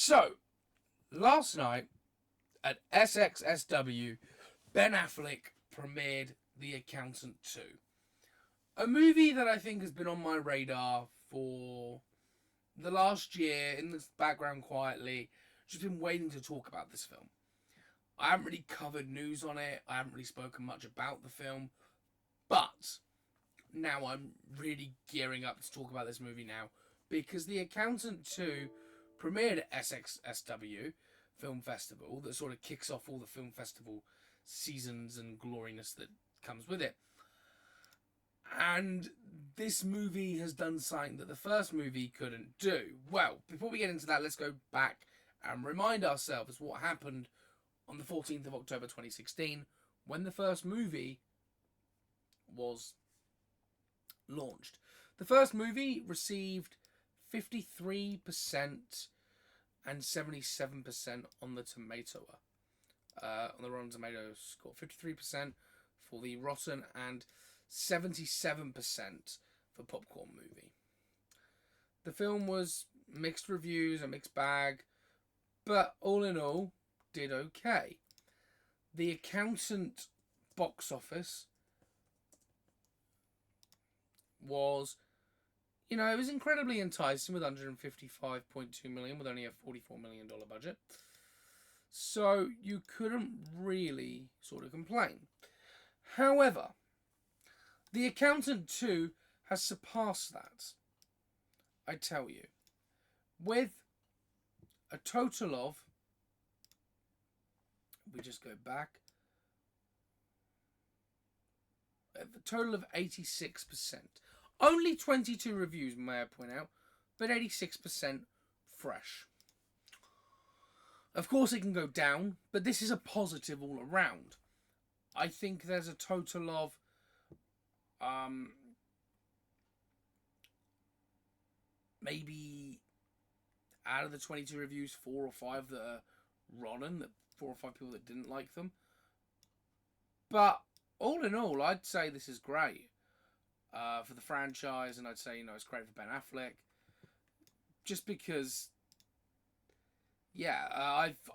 So, last night at SXSW, Ben Affleck premiered The Accountant 2. A movie that I think has been on my radar for the last year, in the background quietly. Just been waiting to talk about this film. I haven't really covered news on it. I haven't really spoken much about the film. But now I'm really gearing up to talk about this movie now. Because The Accountant 2 premiered at SXSW Film Festival. That sort of kicks off all the film festival seasons and gloriness that comes with it. And this movie has done something that the first movie couldn't do. Well, before we get into that, let's go back and remind ourselves what happened on the 14th of October 2016 when the first movie was launched. The first movie received 53% and 77% on the on the Rotten Tomatoes score. 53% for the Rotten and 77% for Popcorn Movie. The film was mixed reviews, a mixed bag, but all in all, did okay. The Accountant box office was, it was incredibly enticing with $155.2 million with only a $44 million budget. So you couldn't really sort of complain. However, The Accountant 2 has surpassed that, I tell you, with a total of, we just go back, a total of 86%. Only 22 reviews, may I point out, but 86% fresh. Of course it can go down, but this is a positive all around. I think there's a total of maybe out of the 22 reviews, 4 or 5 that are rotten, that 4 or 5 people that didn't like them. But all in all, I'd say this is great for the franchise, and I'd say it's great for Ben Affleck, just because. Yeah,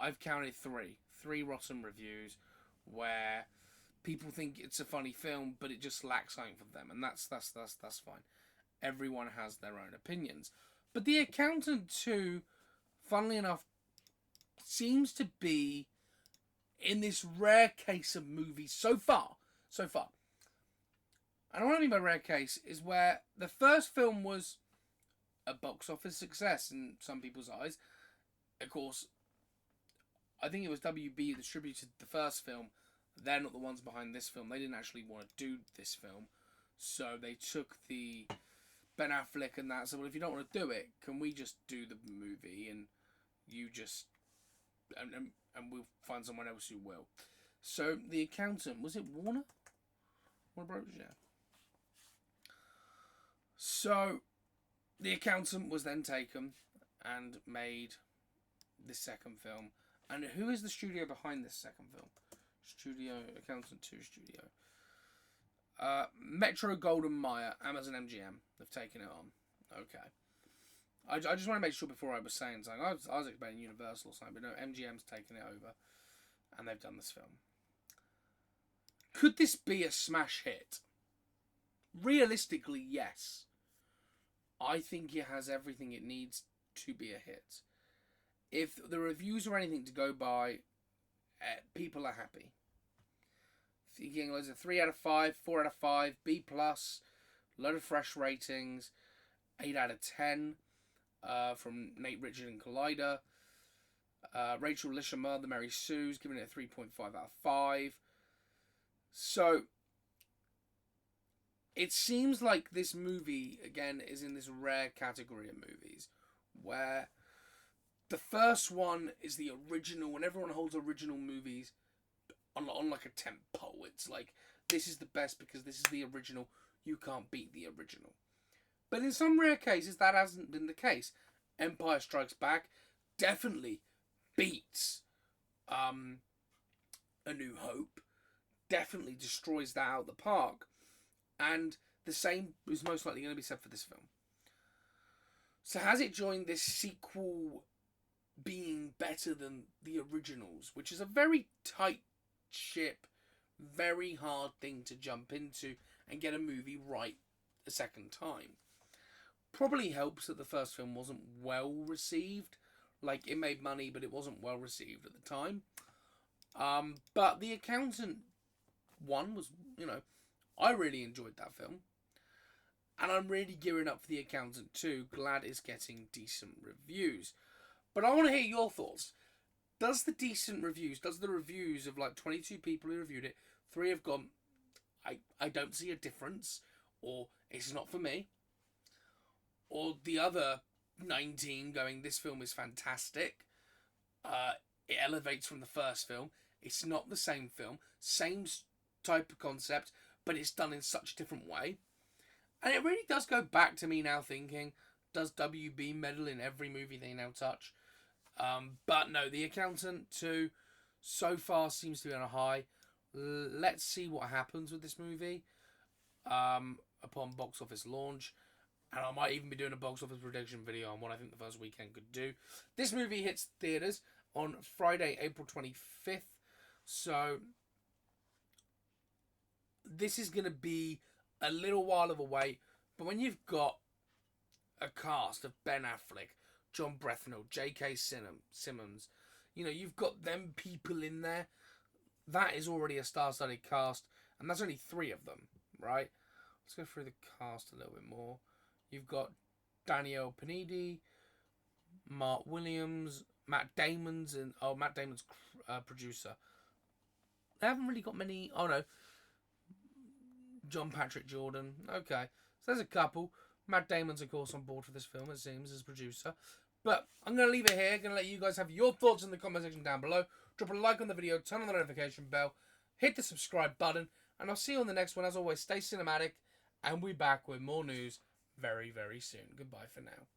I've counted three rotten reviews where people think it's a funny film, but it just lacks something for them, and that's fine. Everyone has their own opinions. But The Accountant 2, funnily enough, seems to be in this rare case of movies so far. And what I mean by rare case is where the first film was a box office success in some people's eyes. Of course, I think it was WB that distributed the first film. They're not the ones behind this film. They didn't actually want to do this film. So they took the Ben Affleck and that. So, well, if you don't want to do it, can we just do the movie and you just... And we'll find someone else who will. So, The Accountant... Was it Warner? Warner Bros? Yeah. So, The Accountant was then taken and made this second film. And who is the studio behind this second film? Accountant 2 Studio. Metro Goldwyn Mayer, Amazon MGM. They've taken it on. Okay. I just want to make sure before I was saying something. I was expecting Universal or something, but no, MGM's taken it over. And they've done this film. Could this be a smash hit? Realistically, yes. I think it has everything it needs to be a hit. If the reviews are anything to go by, people are happy. If you're getting loads of 3 out of 5, 4 out of 5, B+, load of fresh ratings, 8 out of 10 from Nate, Richard and Collider. Rachel Lishima, the Mary Sue's, giving it a 3.5 out of 5. So, it seems like this movie, again, is in this rare category of movies where the first one is the original, and everyone holds original movies on like a tent pole. It's like, this is the best because this is the original. You can't beat the original. But in some rare cases, that hasn't been the case. Empire Strikes Back definitely beats A New Hope. Definitely destroys that out of the park. And the same is most likely going to be said for this film. So has it joined this sequel being better than the originals, which is a very tight ship, very hard thing to jump into and get a movie right a second time. Probably helps that the first film wasn't well received. Like, it made money, but it wasn't well received at the time. But The Accountant one was, I really enjoyed that film. And I'm really gearing up for The Accountant 2. Glad it's getting decent reviews. But I want to hear your thoughts. Does the reviews of like 22 people who reviewed it, 3 have gone, I don't see a difference, or it's not for me, or the other 19 going, this film is fantastic, it elevates from the first film, it's not the same film, same type of concept, but it's done in such a different way. And it really does go back to me now thinking, does WB meddle in every movie they now touch? But no, The Accountant 2 so far seems to be on a high. Let's see what happens with this movie upon box office launch. And I might even be doing a box office prediction video on what I think the first weekend could do. This movie hits theatres on Friday, April 25th. So this is going to be a little while of a wait. But when you've got a cast of Ben Affleck, John Brethnell, J.K. Simmons, you've got them people in there. That is already a star-studded cast. And that's only 3 of them, right? Let's go through the cast a little bit more. You've got Danielle Panidi, Mark Williams, Matt Damon's producer. They haven't really got many. Oh no, John Patrick Jordan. Okay, so there's a couple. Matt Damon's of course on board for this film, it seems, as producer. But I'm going to leave it here. Going to let you guys have your thoughts in the comment section down below. Drop a like on the video, turn on the notification bell, hit the subscribe button, and I'll see you on the next one. As always, stay cinematic, and we'll be back with more news very, very soon. Goodbye for now.